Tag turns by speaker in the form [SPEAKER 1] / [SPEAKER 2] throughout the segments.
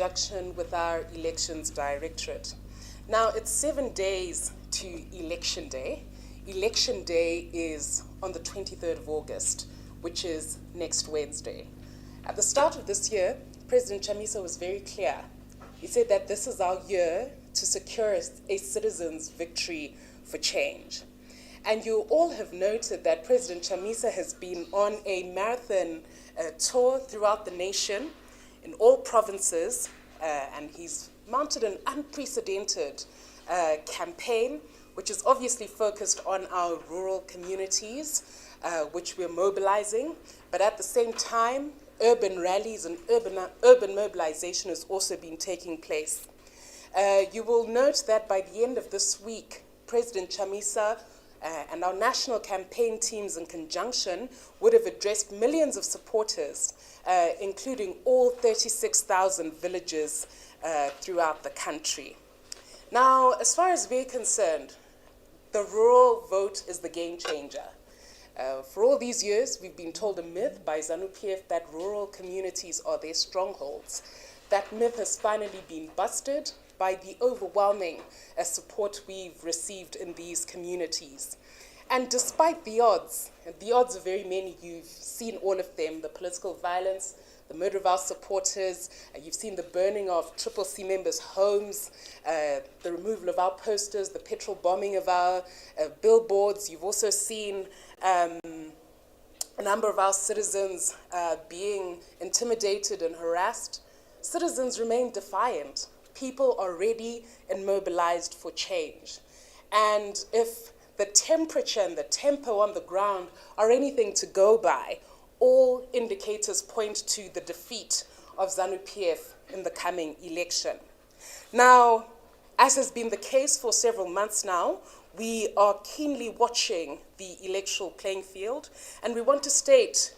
[SPEAKER 1] conjunction with our Elections Directorate. Now, it's 7 days to Election Day. Election Day is on the 23rd of August, which is next Wednesday. At the start of this year, President Chamisa was very clear. He said that this is our year to secure a citizens' victory for change. And you all have noted that President Chamisa has been on a marathon tour throughout the nation in all provinces, and he's mounted an unprecedented campaign, which is obviously focused on our rural communities, which we're mobilizing, but at the same time, urban rallies and urban mobilization has also been taking place. You will note that by the end of this week, President Chamisa and our national campaign teams in conjunction would have addressed millions of supporters, including all 36,000 villages throughout the country. Now, as far as we're concerned, the rural vote is the game changer. For all these years, we've been told a myth by ZANU-PF that rural communities are their strongholds. That myth has finally been busted by the overwhelming support we've received in these communities. And despite the odds are very many, you've seen all of them, the political violence, the murder of our supporters, you've seen the burning of CCC members' homes, the removal of our posters, the petrol bombing of our billboards. You've also seen a number of our citizens being intimidated and harassed. Citizens remain defiant. People are ready and mobilized for change. And if the temperature and the tempo on the ground are anything to go by, all indicators point to the defeat of ZANU-PF in the coming election. Now, as has been the case for several months now, we are keenly watching the electoral playing field, and we want to state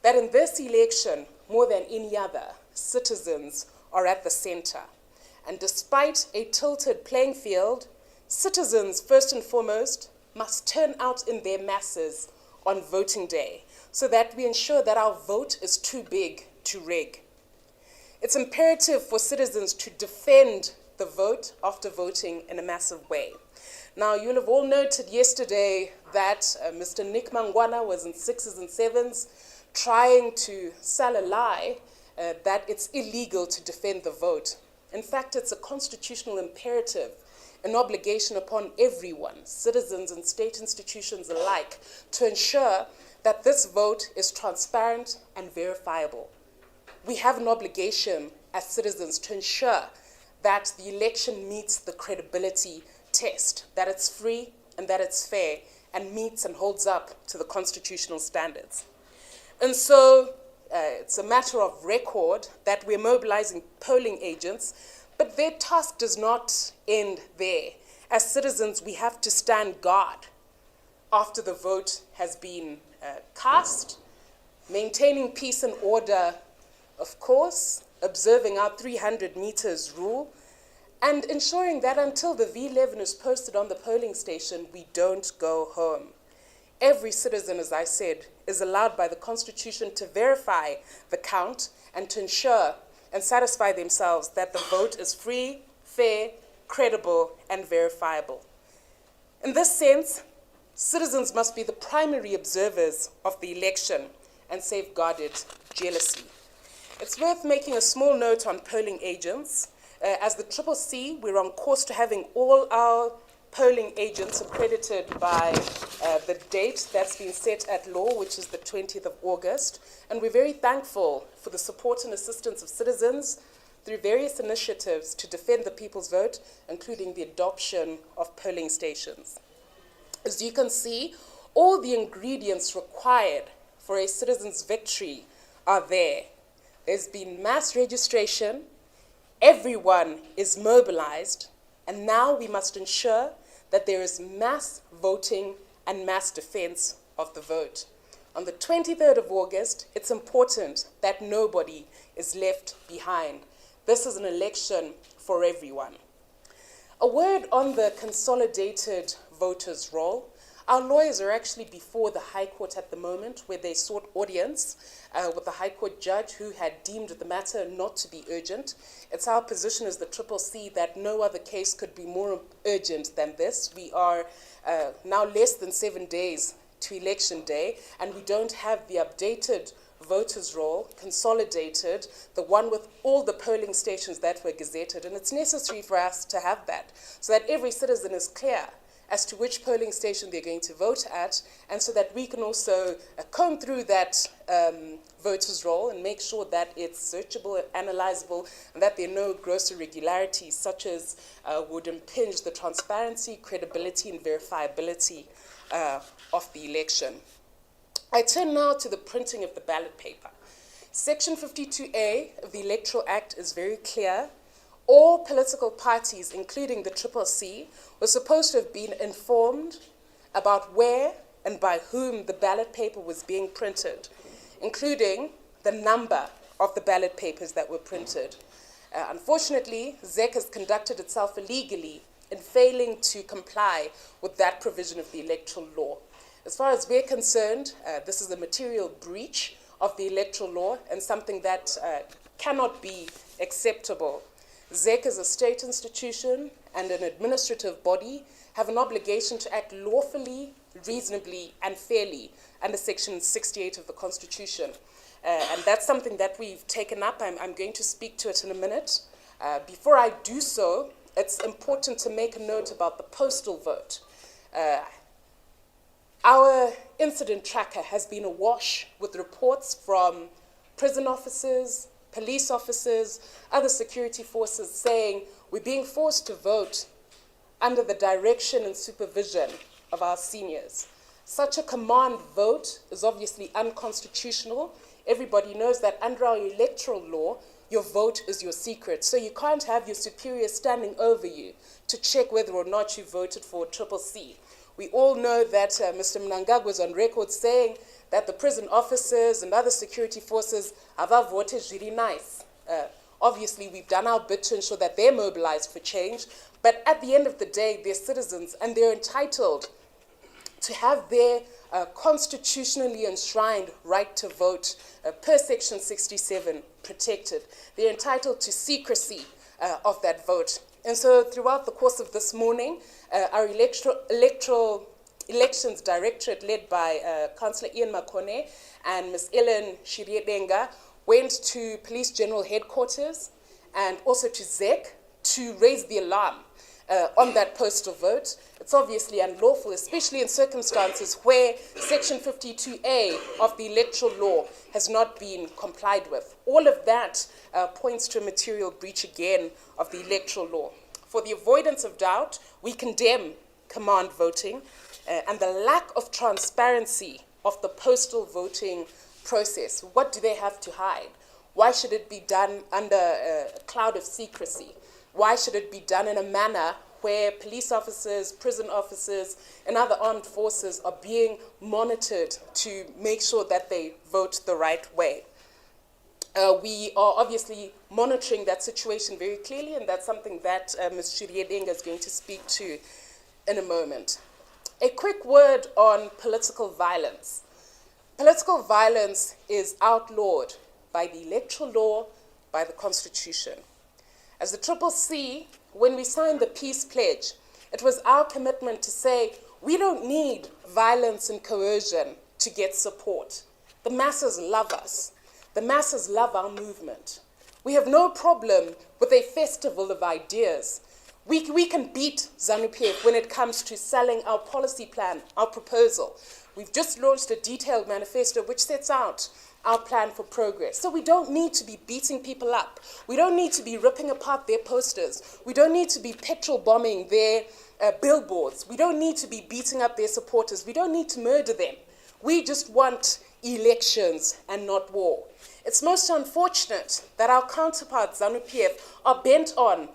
[SPEAKER 1] that in this election, more than any other, citizens are at the center. And despite a tilted playing field, citizens, first and foremost, must turn out in their masses on voting day so that we ensure that our vote is too big to rig. It's imperative for citizens to defend the vote after voting in a massive way. Now, you'll have all noted yesterday that Mr. Nick Mangwana was in 6s and 7s trying to sell a lie that it's illegal to defend the vote. In fact, it's a constitutional imperative, an obligation upon everyone, citizens and state institutions alike, to ensure that this vote is transparent and verifiable. We have an obligation as citizens to ensure that the election meets the credibility test, that it's free and that it's fair and meets and holds up to the constitutional standards. And so it's a matter of record that we're mobilizing polling agents, but their task does not end there. As citizens, we have to stand guard after the vote has been cast, maintaining peace and order, of course, observing our 300 meters rule, and ensuring that until the V11 is posted on the polling station, we don't go home. Every citizen, as I said, is allowed by the Constitution to verify the count and to ensure and satisfy themselves that the vote is free, fair, credible, and verifiable. In this sense, citizens must be the primary observers of the election and safeguard it jealously. It's worth making a small note on polling agents. As the CCC, we're on course to having all our polling agents accredited by the date that's been set at law, which is the 20th of August. And we're very thankful for the support and assistance of citizens through various initiatives to defend the people's vote, including the adoption of polling stations. As you can see, all the ingredients required for a citizen's victory are there. There's been mass registration, everyone is mobilized, and now we must ensure that there is mass voting and mass defense of the vote. On the 23rd of August, it's important that nobody is left behind. This is an election for everyone. A word on the consolidated voters' roll. Our lawyers are actually before the High Court at the moment, where they sought audience with the High Court judge who had deemed the matter not to be urgent. It's our position as the CCC that no other case could be more urgent than this. We are now less than 7 days to election day, and we don't have the updated voters' roll, consolidated, the one with all the polling stations that were gazetted, and it's necessary for us to have that so that every citizen is clear as to which polling station they're going to vote at, and so that we can also comb through that voters' roll and make sure that it's searchable and analyzable, and that there are no gross irregularities such as would impinge the transparency, credibility, and verifiability of the election. I turn now to the printing of the ballot paper. Section 52A of the Electoral Act is very clear. All political parties, including the CCC, were supposed to have been informed about where and by whom the ballot paper was being printed, including the number of the ballot papers that were printed. Unfortunately, ZEC has conducted itself illegally in failing to comply with that provision of the electoral law. As far as we're concerned, this is a material breach of the electoral law and something that cannot be acceptable. ZEC as a state institution and an administrative body have an obligation to act lawfully, reasonably, and fairly under Section 68 of the Constitution. And that's something that we've taken up. I'm going to speak to it in a minute. Before I do so, it's important to make a note about the postal vote. Our incident tracker has been awash with reports from prison officers, police officers, other security forces saying we're being forced to vote under the direction and supervision of our seniors. Such a command vote is obviously unconstitutional. Everybody knows that under our electoral law, your vote is your secret. So you can't have your superior standing over you to check whether or not you voted for CCC. We all know that Mr. Mnangagwa was on record saying that the prison officers and other security forces have voted really nice. Obviously, we've done our bit to ensure that they're mobilized for change, but at the end of the day, they're citizens and they're entitled to have their constitutionally enshrined right to vote per Section 67 protected. They're entitled to secrecy of that vote. And so throughout the course of this morning, our electoral elections directorate led by Councillor Ian Makone and Ms. Ellen Shiriedenga went to Police General Headquarters and also to ZEC to raise the alarm on that postal vote. It's obviously unlawful, especially in circumstances where Section 52A of the electoral law has not been complied with. All of that points to a material breach again of the electoral law. For the avoidance of doubt, we condemn command voting and the lack of transparency of the postal voting process. What do they have to hide? Why should it be done under a cloud of secrecy? Why should it be done in a manner where police officers, prison officers, and other armed forces are being monitored to make sure that they vote the right way? We are obviously monitoring that situation very clearly, and that's something that Ms. Shiriedenga is going to speak to in a moment. A quick word on political violence. Political violence is outlawed by the electoral law, by the Constitution. As the CCC, when we signed the peace pledge, it was our commitment to say we don't need violence and coercion to get support. The masses love us. The masses love our movement. We have no problem with a festival of ideas. We can beat ZANU-PF when it comes to selling our policy plan, our proposal. We've just launched a detailed manifesto which sets out our plan for progress. So we don't need to be beating people up. We don't need to be ripping apart their posters. We don't need to be petrol bombing their billboards. We don't need to be beating up their supporters. We don't need to murder them. We just want elections and not war. It's most unfortunate that our counterparts, ZANU-PF, are bent on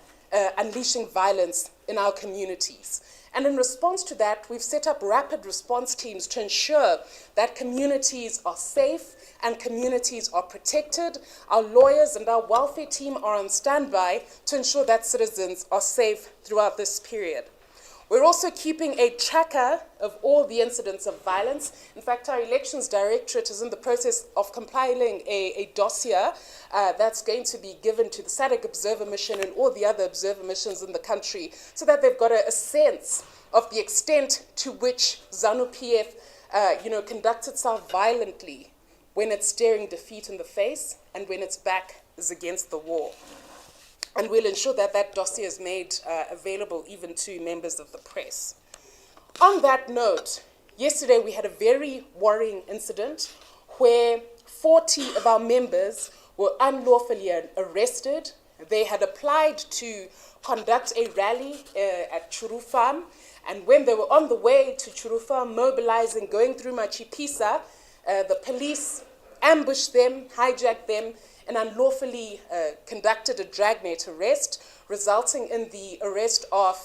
[SPEAKER 1] unleashing violence in our communities. And in response to that, we've set up rapid response teams to ensure that communities are safe and communities are protected. Our lawyers and our welfare team are on standby to ensure that citizens are safe throughout this period. We're also keeping a tracker of all the incidents of violence. In fact, our Elections Directorate is in the process of compiling a dossier that's going to be given to the SADC Observer Mission and all the other observer missions in the country so that they've got a sense of the extent to which ZANU-PF conducts itself violently when it's staring defeat in the face and when its back is against the wall. And we'll ensure that that dossier is made available even to members of the press. On that note, yesterday we had a very worrying incident where 40 of our members were unlawfully arrested. They had applied to conduct a rally at Churu Farm, and when they were on the way to Churu Farm, mobilizing, going through Machipisa, the police ambushed them, hijacked them, and unlawfully conducted a dragnet arrest, resulting in the arrest of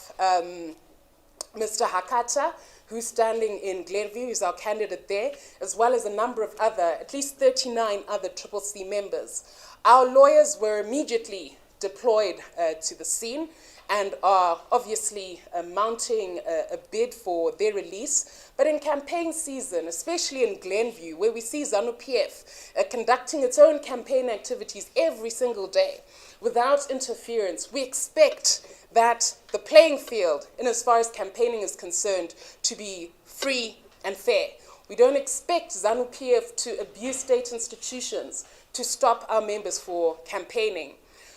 [SPEAKER 1] Mr. Hakata, who's standing in Glenview, who's our candidate there, as well as a number of other, at least 39 other CCC members. Our lawyers were immediately deployed to the scene and are obviously mounting a bid for their release. But in campaign season, especially in Glenview, where we see ZANU-PF conducting its own campaign activities every single day without interference, we expect that the playing field, in as far as campaigning is concerned, to be free and fair. We don't expect ZANU-PF to abuse state institutions to stop our members for campaigning.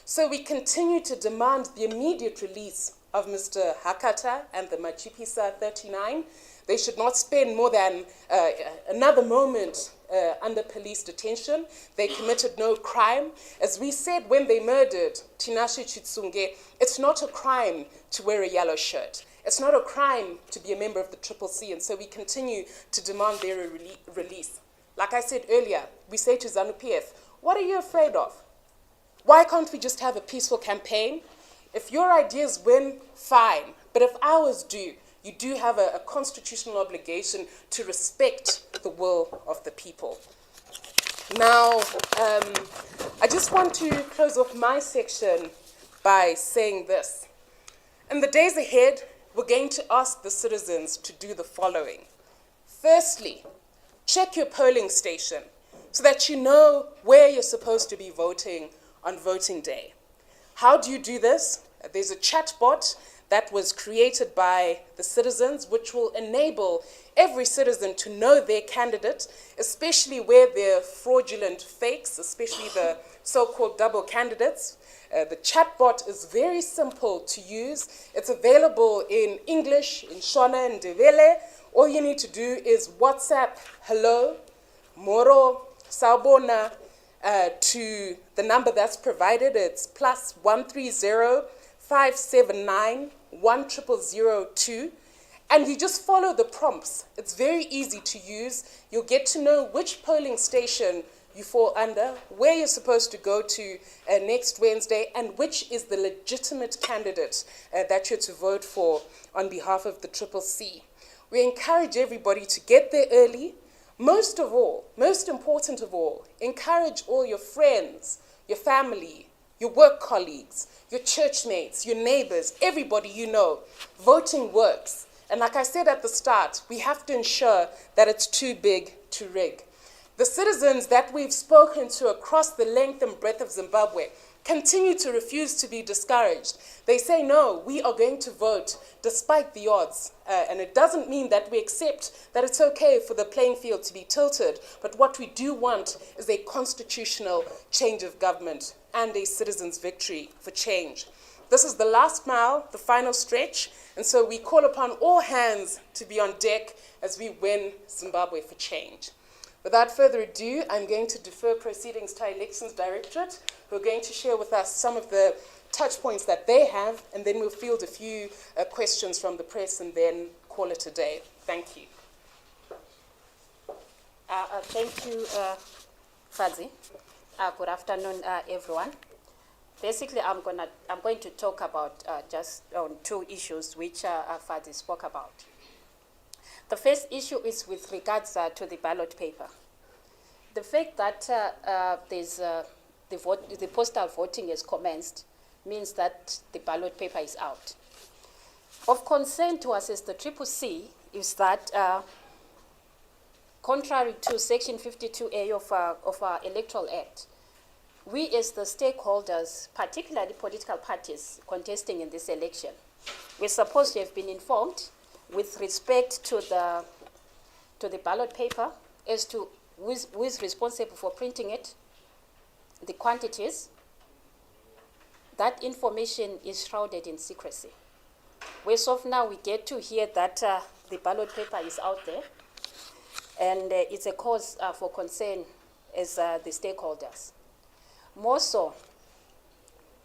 [SPEAKER 1] So we continue to demand the immediate release of Mr. Hakata and the Machipisa 39. They should not spend more than another moment under police detention. They committed no crime. As we said when they murdered Tinashe Chitsunge, it's not a crime to wear a yellow shirt. It's not a crime to be a member of the CCC, and so we continue to demand their release. Like I said earlier, we say to ZANU-PF, what are you afraid of? Why can't we just have a peaceful campaign? If your ideas win, fine. But if ours do, you do have a constitutional obligation to respect the will of the people. Now, I just want to close off my section by saying this. In the days ahead, we're going to ask the citizens to do the following. Firstly, check your polling station so that you know where you're supposed to be voting on voting day. How do you do this? There's a chatbot that was created by the citizens, which will enable every citizen to know their candidate, especially where there are fraudulent fakes, especially the so-called double candidates. The chatbot is very simple to use. It's available in English, in Shona and Ndebele. All you need to do is WhatsApp, hello, Moro, Sawubona, to the number that's provided. It's +130 579 1002, and you just follow the prompts. It's very easy to use. You'll get to know which polling station you fall under, where you're supposed to go to next Wednesday, and which is the legitimate candidate that you're to vote for on behalf of the CCC. We encourage everybody to get there early. Most of all, most important of all, encourage all your friends, your family, your work colleagues, your church mates, your neighbors, everybody you know. Voting works. And like I said at the start, we have to ensure that it's too big to rig. The citizens that we've spoken to across the length and breadth of Zimbabwe continue to refuse to be discouraged. They say, no, we are going to vote despite the odds. And it doesn't mean that we accept that it's okay for the playing field to be tilted. But what we do want is a constitutional change of government and a citizens' victory for change. This is the last mile, the final stretch. And so we call upon all hands to be on deck as we win Zimbabwe for change. Without further ado, I'm going to defer proceedings to our Elections Directorate, who are going to share with us some of the touch points that they have, and then we'll field a few questions from the press and then call it a day. Thank you.
[SPEAKER 2] Thank you, Fadzi. Good afternoon, everyone. Basically, I'm going to talk about just on two issues which Fadzi spoke about. The first issue is with regards to the ballot paper. The fact that the postal voting has commenced means that the ballot paper is out. Of concern to us as the CCC is that contrary to Section 52A of our Electoral Act, we as the stakeholders, particularly political parties contesting in this election, we're supposed to have been informed with respect to the ballot paper as to who is responsible for printing it, the quantities. That information is shrouded in secrecy. As of now, we get to hear that the ballot paper is out there, and it's a cause for concern as the stakeholders. More so,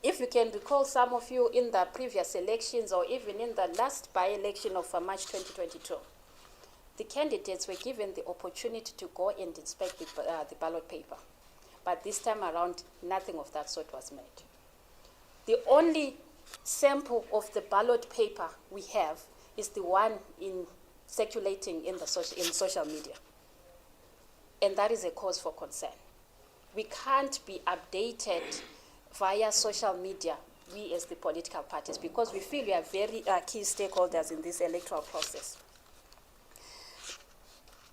[SPEAKER 2] if you can recall, some of you in the previous elections or even in the last by-election of March 2022, the candidates were given the opportunity to go and inspect the ballot paper. But this time around, nothing of that sort was made. The only sample of the ballot paper we have is the one circulating in social media. And that is a cause for concern. We can't be updated via social media, we as the political parties, because we feel we are very key stakeholders in this electoral process.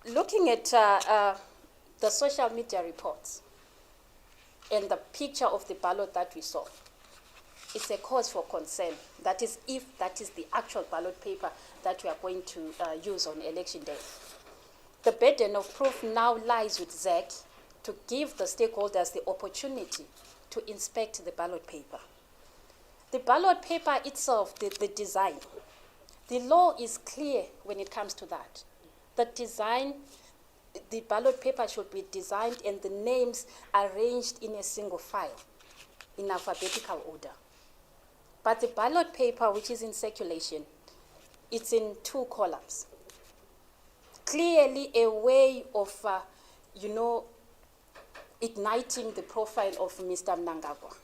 [SPEAKER 2] Looking at the social media reports and the picture of the ballot that we saw, it's a cause for concern. That is, if that is the actual ballot paper that we are going to use on election day. The burden of proof now lies with ZEC to give the stakeholders the opportunity to inspect the ballot paper. The ballot paper itself, the design, the law is clear when it comes to that. The design, the ballot paper should be designed and the names arranged in a single file in alphabetical order. But the ballot paper, which is in circulation, it's in 2 columns. Clearly a way of, igniting the profile of Mr. Mnangagwa.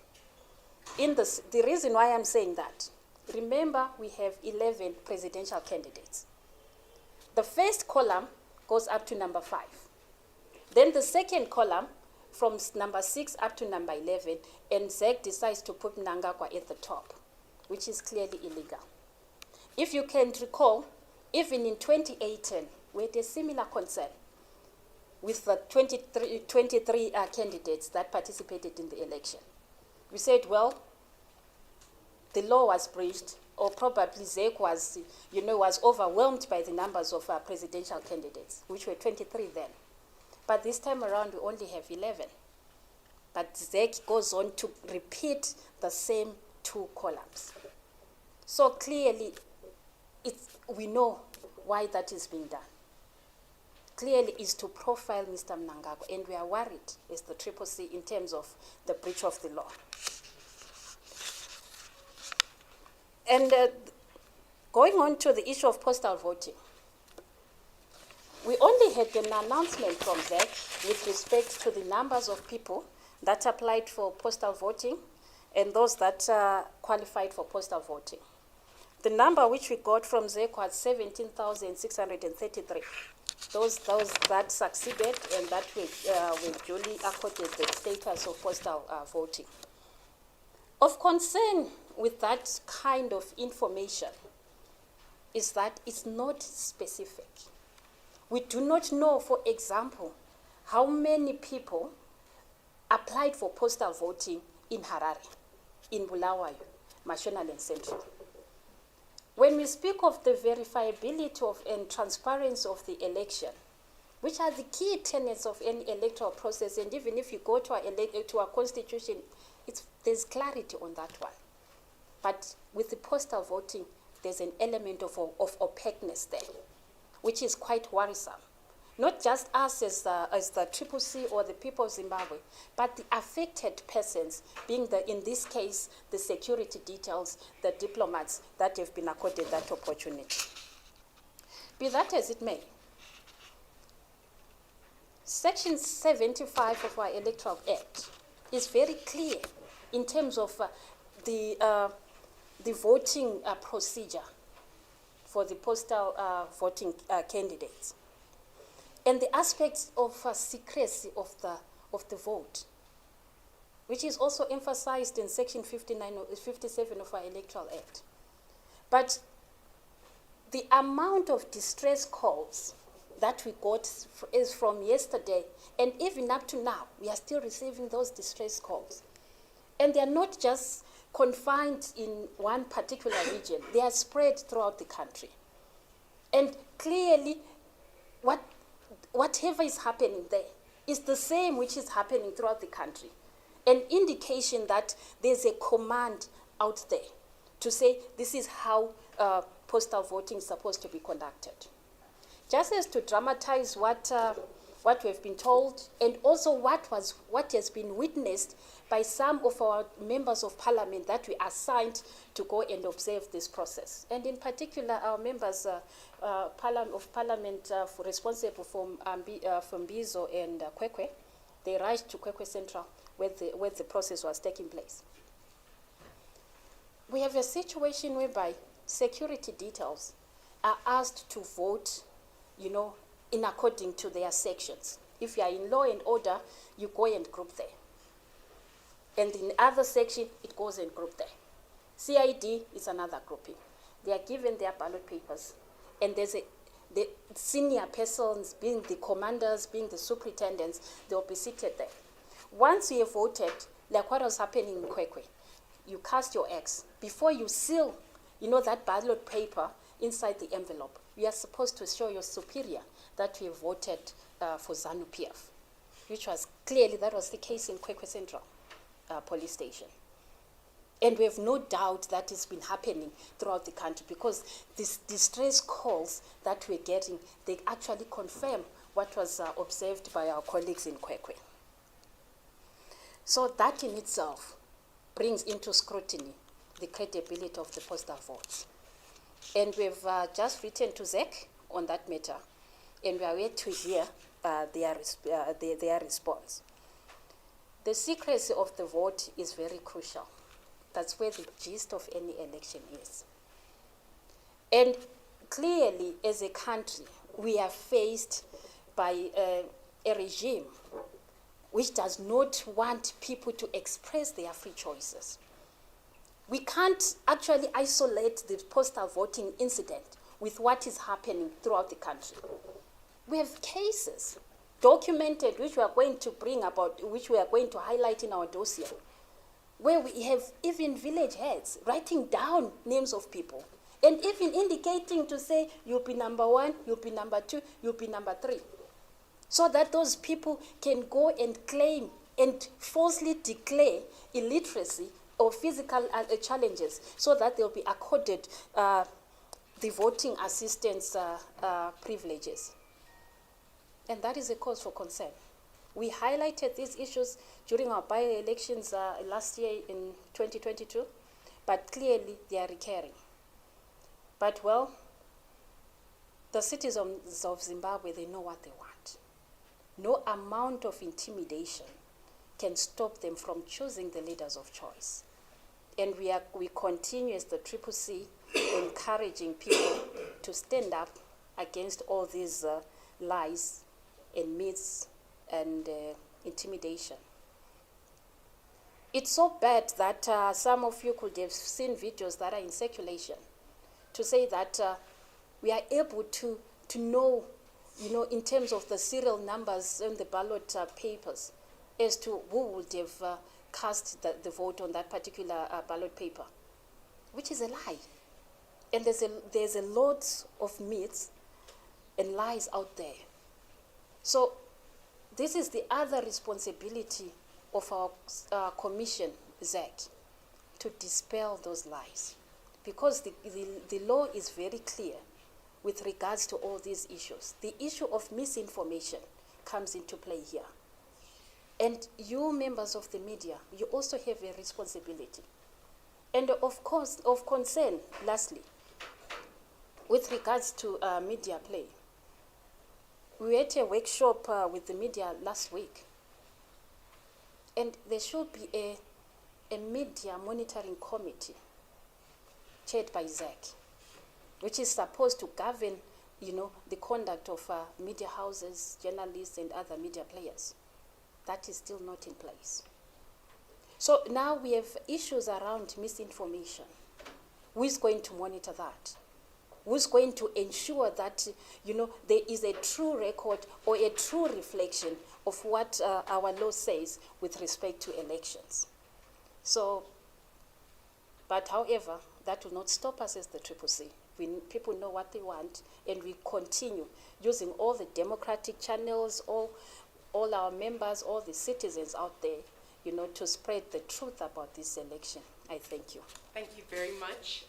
[SPEAKER 2] The reason why I'm saying that, remember we have 11 presidential candidates. The first column goes up to number 5. Then the second column from number 6 up to number 11, and ZEC decides to put Mnangagwa at the top, which is clearly illegal. If you can recall, even in 2018, we had a similar concern with the 23 candidates that participated in the election. We said, well, the law was breached, or probably ZEC was, was overwhelmed by the numbers of presidential candidates, which were 23 then. But this time around, we only have 11. But ZEC goes on to repeat the same 2 columns. So clearly, we know why that is being done. Clearly is to profile Mr. Mnangagwa, and we are worried as the CCC in terms of the breach of the law. And going on to the issue of postal voting, we only had an announcement from ZEC with respect to the numbers of people that applied for postal voting and those that qualified for postal voting. The number which we got from ZEC was 17,633. Those that succeeded and that were duly accorded the status of postal voting. Of concern with that kind of information is that it's not specific. We do not know, for example, how many people applied for postal voting in Harare, in Bulawayo, Mashonaland and Central. When we speak of the verifiability of and transparency of the election, which are the key tenets of any electoral process, and even if you go to our constitution, there's clarity on that one. But with the postal voting, there's an element of opaqueness there, which is quite worrisome. Not just us as the CCC or the people of Zimbabwe, but the affected persons, being in this case, the security details, the diplomats that have been accorded that opportunity. Be that as it may, Section 75 of our Electoral Act is very clear in terms of the voting procedure for the postal voting candidates. And the aspects of secrecy of the vote, which is also emphasized in Section 57 of our Electoral Act. But the amount of distress calls that we got is from yesterday, and even up to now, we are still receiving those distress calls. And they are not just confined in one particular region. They are spread throughout the country. And clearly, whatever is happening there is the same which is happening throughout the country. An indication that there's a command out there to say this is how postal voting is supposed to be conducted. Just as to dramatize what we've been told, and also what has been witnessed by some of our members of parliament that we assigned to go and observe this process. And in particular, our members of parliament responsible from Mbizo and Kwekwe, they rushed to Kwekwe Central where the process was taking place. We have a situation whereby security details are asked to vote, in according to their sections. If you are in law and order, you go and group there. And in other section, it goes and group there. CID is another grouping. They are given their ballot papers, and the senior persons, being the commanders, being the superintendents, they will be seated there. Once you have voted, like what was happening in Kwekwe, you cast your X. Before you seal, that ballot paper inside the envelope, you are supposed to show your superior that you voted for ZANU-PF, which was clearly, that was the case in Kwekwe Central police station. And we have no doubt that it's been happening throughout the country, because these distress calls that we're getting, they actually confirm what was observed by our colleagues in Kwekwe. So that in itself brings into scrutiny the credibility of the postal votes. And we've just written to ZEC on that matter, and we are waiting to hear their response. The secrecy of the vote is very crucial. That's where the gist of any election is. And clearly, as a country, we are faced by a regime which does not want people to express their free choices. We can't actually isolate the postal voting incident with what is happening throughout the country. We have cases documented which we are going to bring about, which we are going to highlight in our dossier, where we have even village heads writing down names of people and even indicating to say, you'll be number 1, you'll be number 2, you'll be number 3. So that those people can go and claim and falsely declare illiteracy or physical challenges, so that they'll be accorded the voting assistance privileges. And that is a cause for concern. We highlighted these issues during our by-elections last year in 2022, but clearly they are recurring. But well, the citizens of Zimbabwe, they know what they want. No amount of intimidation can stop them from choosing the leaders of choice. And we continue as the CCC encouraging people to stand up against all these lies and myths and intimidation. It's so bad that some of you could have seen videos that are in circulation to say that we are able to know, in terms of the serial numbers and the ballot papers, as to who would have cast the vote on that particular ballot paper, which is a lie. And there's a lot of myths and lies out there. So this is the other responsibility of our commission, ZEC, to dispel those lies. Because the law is very clear with regards to all these issues. The issue of misinformation comes into play here. And you members of the media, you also have a responsibility. And of course, of concern, lastly, with regards to media play. We had a workshop with the media last week. And there should be a media monitoring committee chaired by ZEC, which is supposed to govern, the conduct of media houses, journalists, and other media players. That is still not in place. So now we have issues around misinformation. Who is going to monitor that? who's going to ensure that, there is a true record or a true reflection of what our law says with respect to elections. So, but however, that will not stop us as the CCC. People know what they want, and we continue using all the democratic channels, all our members, all the citizens out there, to spread the truth about this election. I thank you.
[SPEAKER 1] Thank you very much.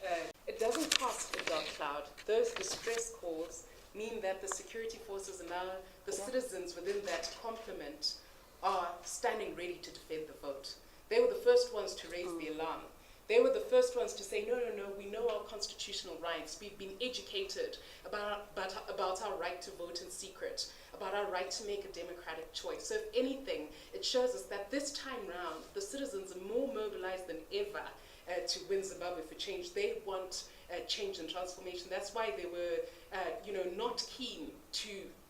[SPEAKER 1] It doesn't cast a dark cloud. Those distress calls mean that the security forces and now the citizens within that complement are standing ready to defend the vote. They were the first ones to raise the alarm. They were the first ones to say, no, we know our constitutional rights. We've been educated about our right to vote in secret, about our right to make a democratic choice. So if anything, it shows us that this time round, the citizens are more mobilized than ever to win Zimbabwe for change. They want change and transformation. That's why they were, not keen to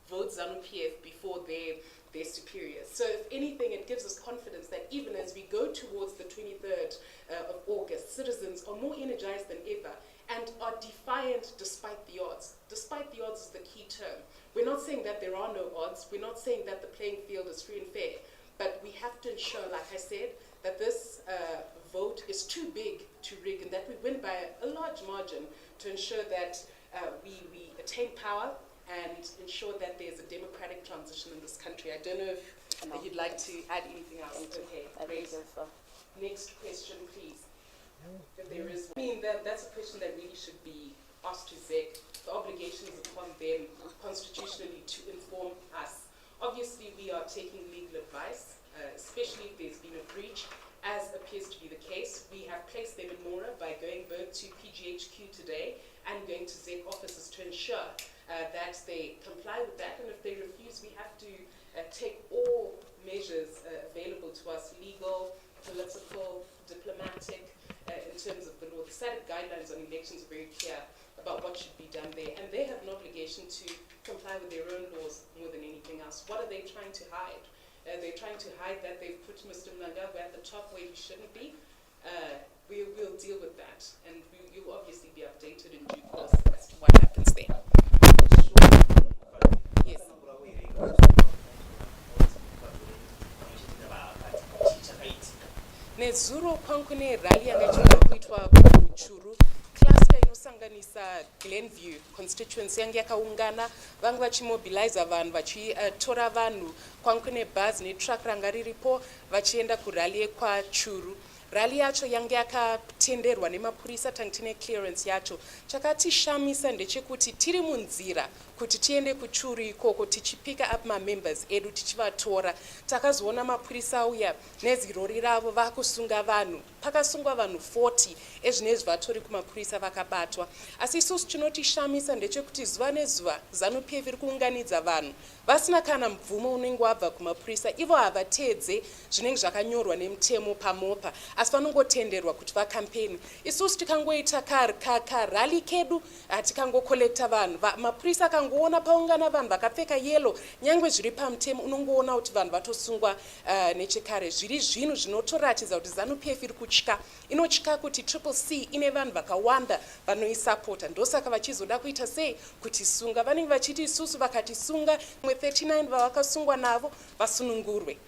[SPEAKER 1] vote ZANU-PF before their superiors. So if anything, it gives us confidence that even as we go towards the 23rd of August, citizens are more energized than ever and are defiant despite the odds. Despite the odds is the key term. We're not saying that there are no odds. We're not saying that the playing field is free and fair. But we have to ensure, like I said, that this vote is too big to rig and that we win by a large margin to ensure that we attain power and ensure that there's a democratic transition in this country. I don't know if you'd like to add anything else. Okay, great. Next question, please. If there is one. I mean, that's a question that really should be asked to ZEC. The obligation is upon them constitutionally to inform us. Obviously, we are taking legal advice, especially if there's been a breach, as appears to be the case. We have placed them in Mora by going both to PGHQ today and going to ZEC offices to ensure that they comply with that. And if they refuse, we have to take all measures available to us, legal, political, diplomatic, in terms of the law. The SADC guidelines on elections are very clear about what should be done there. And they have an obligation to comply with their own laws more than anything else. What are they trying to hide? They're trying to hide that they've put Mr. Mnangagwa at the top where he shouldn't be. We'll deal with that. And you'll obviously be updated in due course as to what happens there. Yes. Nezuro kwankune rally yangachida kuitwa kuchuru cluster inosanganisa Glenview constituency yange yakaungana vangu vachimobilize vanhu vachitora vanhu kwankune bus netruck ranga riripo vachienda kurally yekwachuru. Rally yacho yange yakatenderwa nemapurisa tangu tine clearance yacho. Chakatishamisa ndechekuti tiri munzira kuti tiende kuchuru ikoko tichipika up mamembers edu tichivatora. Takazoona mapurisa auya nezirori ravo vakusunga vanhu. Pakasungwa vanhu 40 ezvinezvi vatori kumapurisa vakabatwa. Asi isusu chinotishamisa ndechekuti zuva nezuva ZANU-PF iri kuunganidza vanhu vasina kana mubvumo unenge wabva kumapurisa. Ivo havateedze zvinenge zvakanyorwa nemutemo pamopa, asi vanongotenderwa kuti vakampeni. Isusu tikangoita karally kedu tikangokolekta vanhu, mapurisa akangoona paungana vanhu vakapfeka yellow, nyangwe zviri pamutemo unongoona kuti vanhu vatosungwa nechekare. Zviri zvinhu zvinotoratidza kuti ZANU-PF iri kutya. Inotya kuti CCC ine vanhu vakawanda vanoisapota. Ndosaka vachizoda kuita sei kutisunga. Vanenge vachiti isusu vakatisunga 39 vavakasungwa navo vasunungurwe.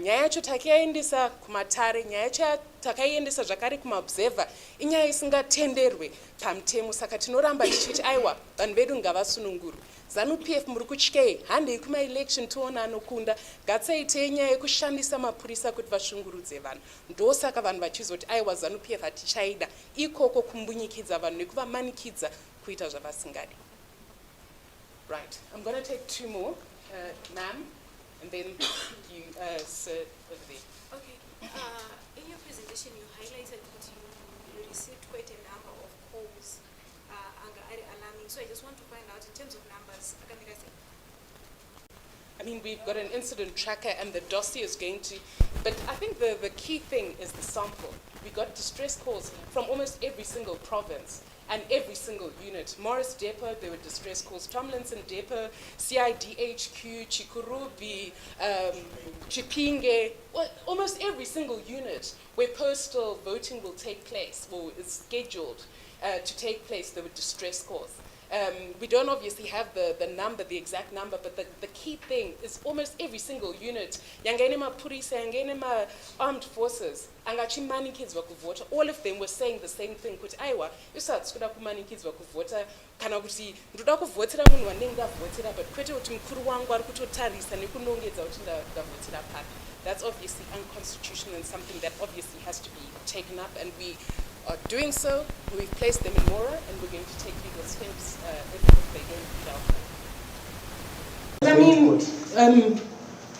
[SPEAKER 1] Nyaya yacho takaiendesa kumatare, nyaya yacho takaiendesa zvakare kumaobserver, inyaya isingatenderwe pamutemo. Saka tinoramba tichiti aiwa vanhu vedu ngavasunungurwe. ZANU-PF muri kutyei, handei kuma-election toona anokunda, ngatsaitei nyaya yekushandisa mapurisa kuti vashungurudze vanhu. Ndosaka vanhu vachizoti aiwa ZANU-PF hatichaida, ikoko kumbunyikidza vanhu nekuvamanikidza kuita zvavasingadi. Right, I'm going to take two more, ma'am, and then you, sir, over there.
[SPEAKER 3] Okay. In your presentation, you highlighted that you received quite a number of calls, alarming. So I just want to find out in terms of numbers.
[SPEAKER 1] I mean, we've got an incident tracker and the dossier is going to, but I think the key thing is the sample. We got distress calls from almost every single province and every single unit. Morris Depot, there were distress calls. Tomlinson Depot, CIDHQ, Chikurubi, Chipinge, well, almost every single unit where postal voting will take place or is scheduled to take place, there were distress calls. We don't obviously have the number, the exact number, but the key thing is almost every single unit, yangene mapurisa, yangene armed forces, angachi kids vakuvota, all of them were saying the same thing, kuti aiwa, usatsi kuda kumani kids vakuvota, kana kuti ndoda kuvotera munhu wanenge ndavhotera, but kwete kuti mukuru wangu ari kutotarisa nekunongedza kuti ndavhotera papi. That's obviously unconstitutional and something that obviously has to be taken up, and we are doing so. We've placed them in Mora, and we're going to take legal steps if they don't meet our I mean,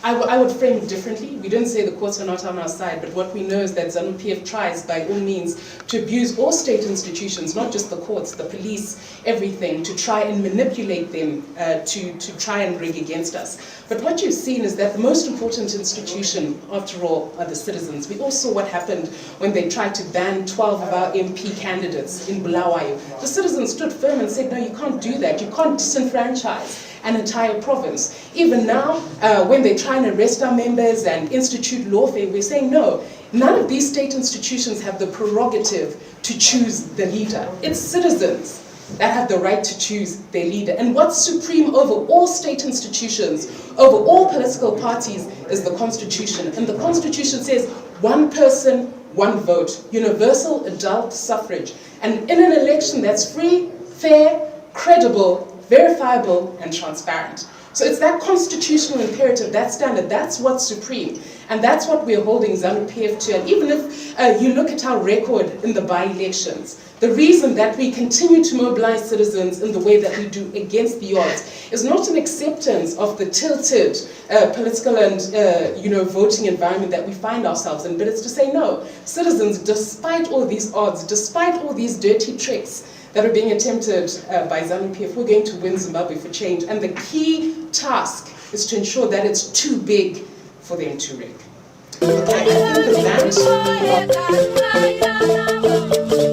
[SPEAKER 1] I would frame it differently. We don't say the courts are not on our side, but what we know is that ZANU-PF tries by all means to abuse all state institutions, not just the courts, the police, everything, to try and manipulate them to try and rig against us. But what you've seen is that the most important institution, after all, are the citizens. We all saw what happened when they tried to ban 12 of our MP candidates in Bulawayo. The citizens stood firm and said, no, you can't do that. You can't disenfranchise an entire province. Even now, when they try and arrest our members and institute lawfare, we're saying no. None of these state institutions have the prerogative to choose the leader. It's citizens that have the right to choose their leader. And what's supreme over all state institutions, over all political parties, is the Constitution. And the Constitution says one person, one vote, universal adult suffrage. And in an election that's free, fair, credible, verifiable, and transparent. So it's that constitutional imperative, that standard, that's what's supreme. And that's what we're holding ZANU-PF to. And even if you look at our record in the by-elections, the reason that we continue to mobilize citizens in the way that we do against the odds is not an acceptance of the tilted political and voting environment that we find ourselves in, but it's to say no. Citizens, despite all these odds, despite all these dirty tricks that are being attempted by ZANU-PF, we're going to win Zimbabwe for change. And the key task is to ensure that it's too big for them to rig. Okay, I think with that,